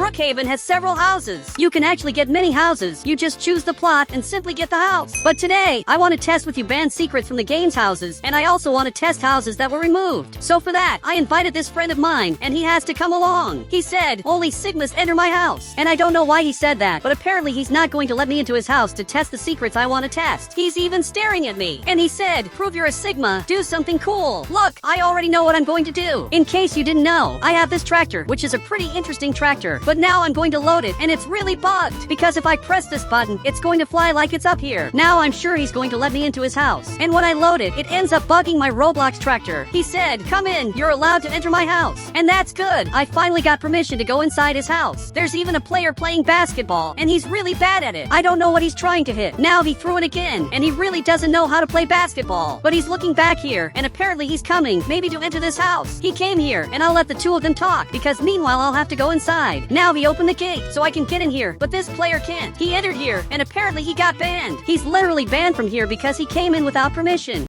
Brookhaven has several houses. You can actually get many houses. You just choose the plot and simply get the house. But today, I want to test with you banned secrets from the game's houses, and I also want to test houses that were removed. So for that, I invited this friend of mine, and he has to come along. He said, only Sigmas enter my house. And I don't know why he said that, but apparently he's not going to let me into his house to test the secrets I want to test. He's even staring at me. And he said, prove you're a Sigma, do something cool. Look, I already know what I'm going to do. In case you didn't know, I have this tractor, which is a pretty interesting tractor, but now I'm going to load it, and it's really bugged, because if I press this button, it's going to fly like it's up here. Now I'm sure he's going to let me into his house, and when I load it, it ends up bugging my Roblox tractor. He said, come in, you're allowed to enter my house. And that's good. I finally got permission to go inside his house. There's even a player playing basketball, and he's really bad at it. I don't know what he's trying to hit. Now he threw it again, and he really doesn't know how to play basketball. But he's looking back here, and apparently he's coming, maybe to enter this house. He came here, and I'll let the two of them talk, because meanwhile I'll have to go inside. Now he opened the gate, so I can get in here, but this player can't. He entered here, and apparently he got banned. He's literally banned from here because he came in without permission.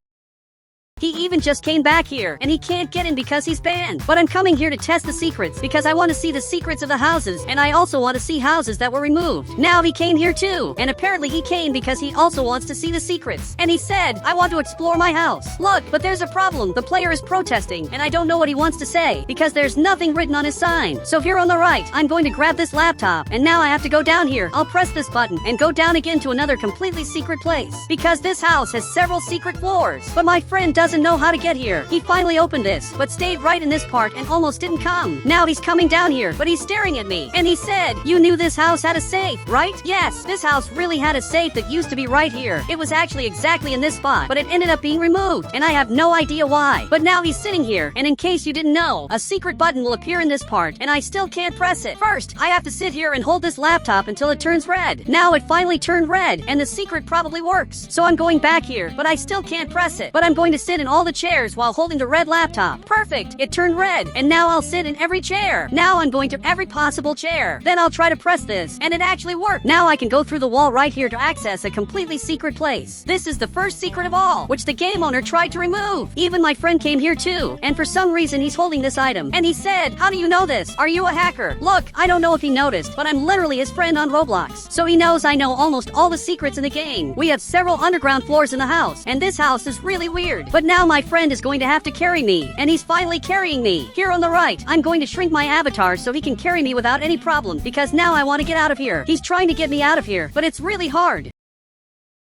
He even just came back here, and he can't get in because he's banned. But I'm coming here to test the secrets, because I want to see the secrets of the houses, and I also want to see houses that were removed. Now he came here too, and apparently he came because he also wants to see the secrets. And he said, I want to explore my house. Look, but there's a problem. The player is protesting, and I don't know what he wants to say, because there's nothing written on his sign. So here on the right, I'm going to grab this laptop, and now I have to go down here. I'll press this button, and go down again to another completely secret place, because this house has several secret floors. But my friend doesn't know how to get here. He finally opened this, but stayed right in this part and almost didn't come. Now he's coming down here, but he's staring at me. And he said, you knew this house had a safe, right? Yes, this house really had a safe that used to be right here. It was actually exactly in this spot, but it ended up being removed, and I have no idea why. But now he's sitting here, and in case you didn't know, a secret button will appear in this part, and I still can't press it. First, I have to sit here and hold this laptop until it turns red. Now it finally turned red, and the secret probably works. So I'm going back here, but I still can't press it. But I'm going to sit in all the chairs while holding the red laptop. Perfect! It turned red, and now I'll sit in every chair. Now I'm going to every possible chair. Then I'll try to press this, and it actually worked. Now I can go through the wall right here to access a completely secret place. This is the first secret of all, which the game owner tried to remove. Even my friend came here too, and for some reason he's holding this item. And he said, how do you know this? Are you a hacker? Look, I don't know if he noticed, but I'm literally his friend on Roblox. So he knows I know almost all the secrets in the game. We have several underground floors in the house, and this house is really weird. But now my friend is going to have to carry me, and he's finally carrying me. Here on the right, I'm going to shrink my avatar so he can carry me without any problem, because now I want to get out of here. He's trying to get me out of here, but it's really hard.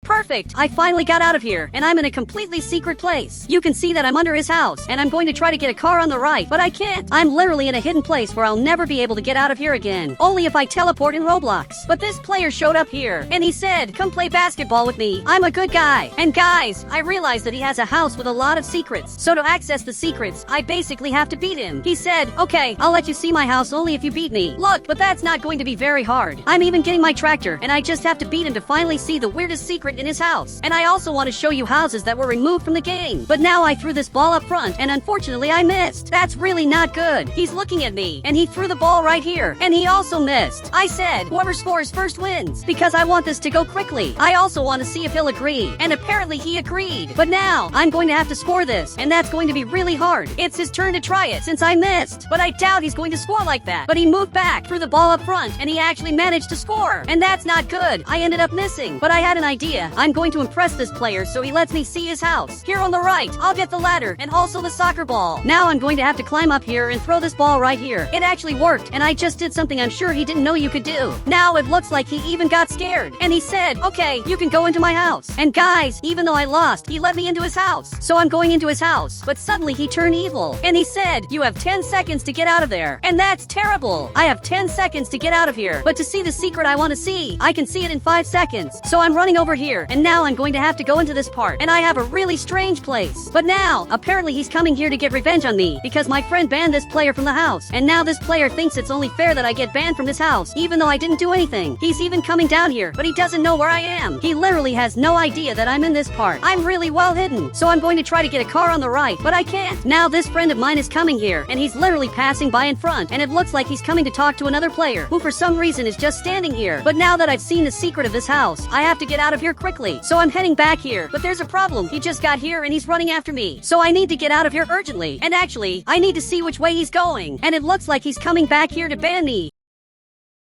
Perfect! I finally got out of here, and I'm in a completely secret place. You can see that I'm under his house, and I'm going to try to get a car on the right, but I can't. I'm literally in a hidden place where I'll never be able to get out of here again. Only if I teleport in Roblox. But this player showed up here, and he said, come play basketball with me. I'm a good guy. And guys, I realized that he has a house with a lot of secrets. So to access the secrets, I basically have to beat him. He said, okay, I'll let you see my house only if you beat me. Look, but that's not going to be very hard. I'm even getting my tractor, and I just have to beat him to finally see the weirdest secret in his house. And I also want to show you houses that were removed from the game. But now I threw this ball up front, and unfortunately I missed. That's really not good. He's looking at me, and he threw the ball right here, and he also missed. I said, whoever scores first wins, because I want this to go quickly. I also want to see if he'll agree, and apparently he agreed. But now, I'm going to have to score this, and that's going to be really hard. It's his turn to try it, since I missed. But I doubt he's going to score like that. But he moved back, threw the ball up front, and he actually managed to score. And that's not good. I ended up missing. But I had an idea. I'm going to impress this player so he lets me see his house. Here on the right, I'll get the ladder and also the soccer ball. Now I'm going to have to climb up here and throw this ball right here. It actually worked, and I just did something I'm sure he didn't know you could do. Now it looks like he even got scared, and he said, okay, you can go into my house. And guys, even though I lost, he let me into his house. So I'm going into his house, but suddenly he turned evil, and he said, you have 10 seconds to get out of there. And that's terrible. I have 10 seconds to get out of here, but to see the secret I want to see, I can see it in 5 seconds. So I'm running over here, and now I'm going to have to go into this part, and I have a really strange place. But now, apparently he's coming here to get revenge on me, because my friend banned this player from the house, and now this player thinks it's only fair that I get banned from this house, even though I didn't do anything. He's even coming down here, but he doesn't know where I am. He literally has no idea that I'm in this part. I'm really well hidden, so I'm going to try to get a car on the right, but I can't. Now this friend of mine is coming here, and he's literally passing by in front, and it looks like he's coming to talk to another player, who for some reason is just standing here. But now that I've seen the secret of this house, I have to get out of here quickly, so I'm heading back here. But there's a problem. He just got here and he's running after me. So I need to get out of here urgently. And actually, I need to see which way he's going. And it looks like he's coming back here to ban me.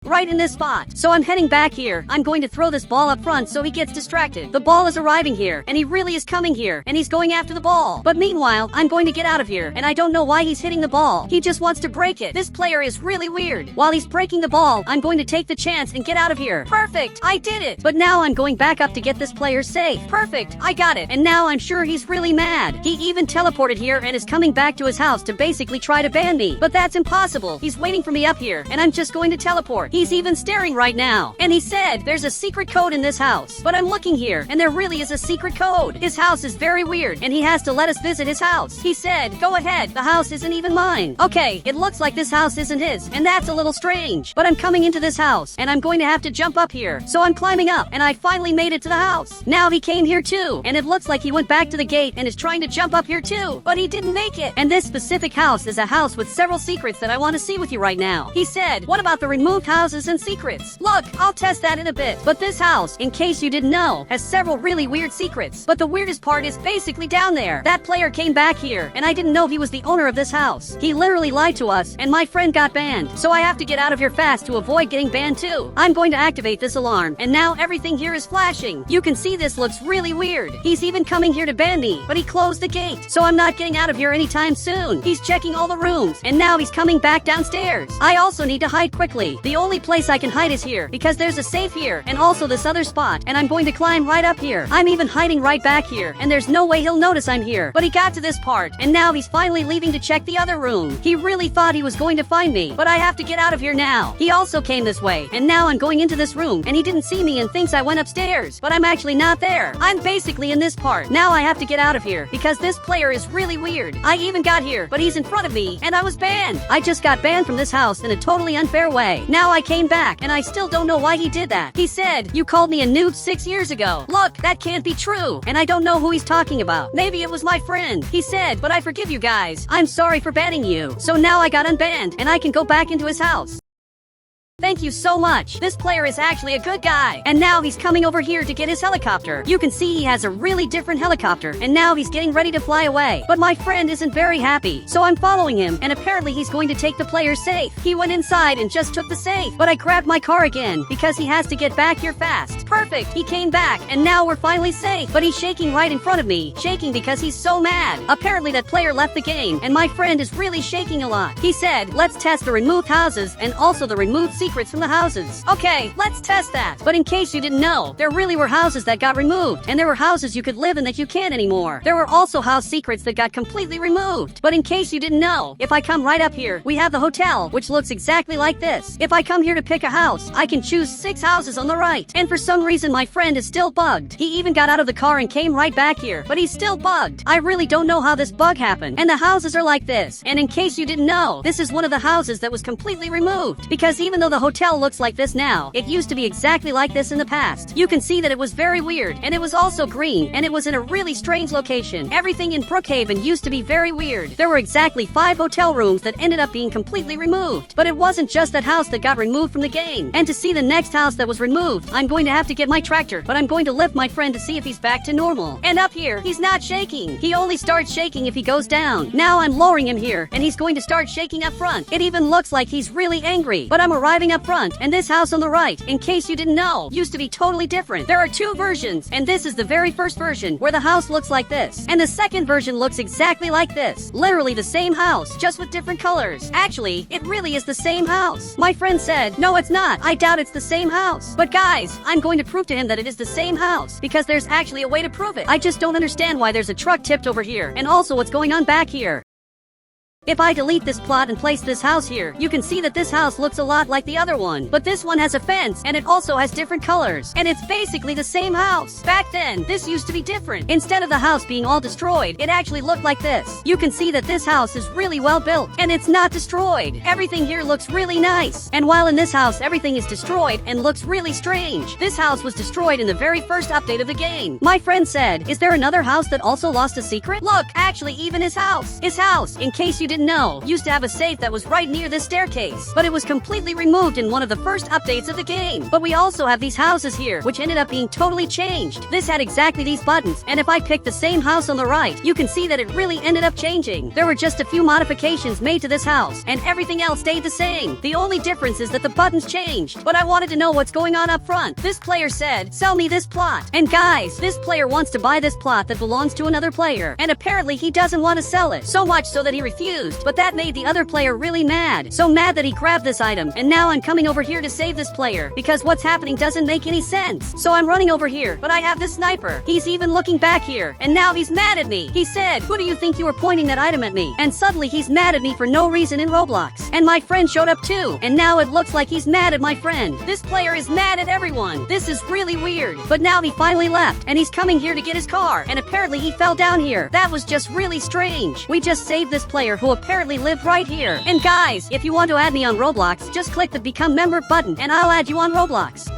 Right in this spot. So I'm heading back here. I'm going to throw this ball up front so he gets distracted. The ball is arriving here, and he really is coming here, and he's going after the ball. But meanwhile, I'm going to get out of here, and I don't know why he's hitting the ball. He just wants to break it. This player is really weird. While he's breaking the ball, I'm going to take the chance and get out of here. Perfect! I did it! But now I'm going back up to get this player safe. Perfect! I got it. And now I'm sure he's really mad. He even teleported here and is coming back to his house to basically try to ban me. But that's impossible. He's waiting for me up here, and I'm just going to teleport. He's even staring right now. And he said, there's a secret code in this house. But I'm looking here, and there really is a secret code. His house is very weird, and he has to let us visit his house. He said, go ahead, the house isn't even mine. Okay, it looks like this house isn't his, and that's a little strange. But I'm coming into this house, and I'm going to have to jump up here. So I'm climbing up, and I finally made it to the house. Now he came here too, and it looks like he went back to the gate and is trying to jump up here too, but he didn't make it. And this specific house is a house with several secrets that I want to see with you right now. He said, what about the removed houses and secrets? Look, I'll test that in a bit. But this house, in case you didn't know, has several really weird secrets. But the weirdest part is basically down there. That player came back here, and I didn't know he was the owner of this house. He literally lied to us, and my friend got banned. So I have to get out of here fast to avoid getting banned too. I'm going to activate this alarm, and now everything here is flashing. You can see this looks really weird. He's even coming here to ban me, but he closed the gate, so I'm not getting out of here anytime soon. He's checking all the rooms, and now he's coming back downstairs. I also need to hide quickly. The only place I can hide is here, because there's a safe here, and also this other spot, and I'm going to climb right up here. I'm even hiding right back here, and there's no way he'll notice I'm here. But he got to this part, and now he's finally leaving to check the other room. He really thought he was going to find me, but I have to get out of here now. He also came this way, and now I'm going into this room, and he didn't see me and thinks I went upstairs, but I'm actually not there. I'm basically in this part. Now I have to get out of here, because this player is really weird. I even got here, but he's in front of me, and I was banned. I just got banned from this house in a totally unfair way. Now I came back, and I still don't know why he did that. He said, you called me a noob 6 years ago. Look, that can't be true. And I don't know who he's talking about. Maybe it was my friend. He said, but I forgive you guys. I'm sorry for banning you. So now I got unbanned, and I can go back into his house. Thank you so much. This player is actually a good guy. And now he's coming over here to get his helicopter. You can see he has a really different helicopter. And now he's getting ready to fly away. But my friend isn't very happy. So I'm following him. And apparently he's going to take the player's safe. He went inside and just took the safe. But I grabbed my car again because he has to get back here fast. Perfect. He came back. And now we're finally safe. But he's shaking right in front of me. Shaking because he's so mad. Apparently that player left the game. And my friend is really shaking a lot. He said, let's test the removed houses and also the removed secrets from the houses. Okay, let's test that. But in case you didn't know, there really were houses that got removed, and there were houses you could live in that you can't anymore. There were also house secrets that got completely removed. But in case you didn't know, if I come right up here, we have the hotel, which looks exactly like this. If I come here to pick a house, I can choose 6 houses on the right. And for some reason, my friend is still bugged. He even got out of the car and came right back here, but he's still bugged. I really don't know how this bug happened. And the houses are like this. And in case you didn't know, this is one of the houses that was completely removed. Because even though the hotel looks like this now, it used to be exactly like this in the past. You can see that it was very weird, and it was also green, and it was in a really strange location. Everything in Brookhaven used to be very weird. There were exactly 5 hotel rooms that ended up being completely removed. But it wasn't just that house that got removed from the game. And to see the next house that was removed, I'm going to have to get my tractor, but I'm going to lift my friend to see if he's back to normal. And up here, he's not shaking. He only starts shaking if he goes down. Now I'm lowering him here, and he's going to start shaking up front. It even looks like he's really angry. But I'm arriving up front, and this house on the right, in case you didn't know, used to be totally different. There are 2 versions, and this is the very first version, where the house looks like this. And the second version looks exactly like this. Literally the same house, just with different colors. Actually, it really is the same house. My friend said, no, it's not. I doubt it's the same house. But guys, I'm going to prove to him that it is the same house, because there's actually a way to prove it. I just don't understand why there's a truck tipped over here, and also what's going on back here. If I delete this plot and place this house here, you can see that this house looks a lot like the other one. But this one has a fence, and it also has different colors. And it's basically the same house. Back then, this used to be different. Instead of the house being all destroyed, it actually looked like this. You can see that this house is really well built, and it's not destroyed. Everything here looks really nice. And while in this house, everything is destroyed and looks really strange. This house was destroyed in the very first update of the game. My friend said, is there another house that also lost a secret? Look, actually even his house, in case you didn't didn't know, used to have a safe that was right near this staircase, but it was completely removed in one of the first updates of the game. But we also have these houses here, which ended up being totally changed. This had exactly these buttons, and if I picked the same house on the right, you can see that it really ended up changing. There were just a few modifications made to this house, and everything else stayed the same. The only difference is that the buttons changed. But I wanted to know what's going on up front. This player said, "Sell me this plot." And guys, this player wants to buy this plot that belongs to another player, and apparently he doesn't want to sell it. So much so that he refused, but that made the other player really mad. So mad that he grabbed this item, and now I'm coming over here to save this player, because what's happening doesn't make any sense. So I'm running over here, but I have this sniper. He's even looking back here, and now he's mad at me. He said, "Who do you think you were pointing that item at me?" And suddenly he's mad at me for no reason in Roblox. And my friend showed up too, and now it looks like he's mad at my friend. This player is mad at everyone. This is really weird. But now he finally left, and he's coming here to get his car, and apparently he fell down here. That was just really strange. We just saved this player who apparently lived right here. And guys, if you want to add me on Roblox, just click the Become Member button, and I'll add you on Roblox.